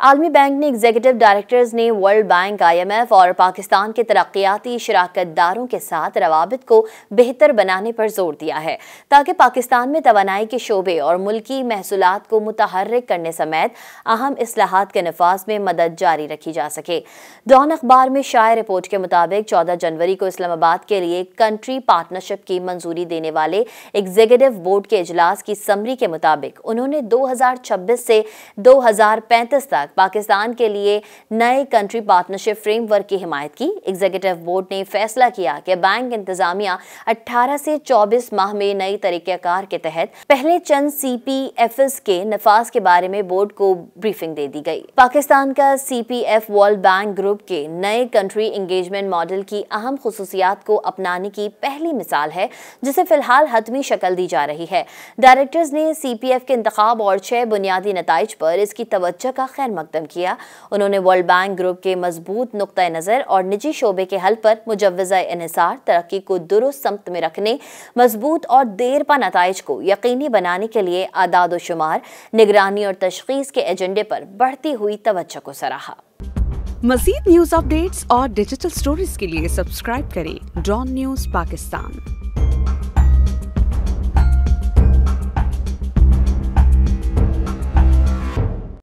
आलमी बैंक ने executive directors ने वर्ल्ड बैंक, IMF और पाकिस्तान के तरक्याती शराकतदारों के साथ रवाबित को बेहतर बनाने पर जोर दिया है ताकि पाकिस्तान में तवानाई के शोबे और मुल्की महसूलात को मुतहर्रिक करने समेत अहम इस्लाहात के नफाज में मदद जारी रखी जा सके। डॉन अखबार में शाया रिपोर्ट के मुताबिक 14 जनवरी को इस्लामाबाद के लिए कंट्री पार्टनरशिप की मंजूरी देने वाले एग्जीक्यूटिव बोर्ड के इजलास की समरी के मुताबिक उन्होंने 2026 से 2035 तक पाकिस्तान के लिए नए कंट्री पार्टनरशिप फ्रेमवर्क की हिमायत की। एग्जीक्यूटिव बोर्ड ने फैसला किया कि बैंक इंतजामिया 18 से 24 माह में नई तरीक़ाकार के तहत पहले चंद CPFs के नफाज के बारे में बोर्ड को ब्रीफिंग दे दी गई। पाकिस्तान का CPF वर्ल्ड बैंक ग्रुप के नए कंट्री इंगेजमेंट मॉडल की अहम खुसूसियात को अपनाने की पहली मिसाल है जिसे फिलहाल हतमी शक्ल दी जा रही है। डायरेक्टर्स ने CPF के इंतखाब और 6 बुनियादी नताइज पर इसकी तवज्जो का खैर मकदम किया। उन्होंने वर्ल्ड बैंक ग्रुप के मजबूत नुक्ता नज़र और निजी शोबे के हल पर मुजव्वज़ा इन्हिसार, तरक्की को दुरुस्त समत में रखने, मजबूत और देरपा नताइज को यकीनी बनाने के लिए आदाद व शुमार, निगरानी और तशखीस के एजेंडे पर बढ़ती हुई तवज्जो को सराहा। मज़ीद न्यूज़ अपडेट्स और डिजिटल स्टोरीज के लिए सब्सक्राइब करें डॉन न्यूज़ पाकिस्तान।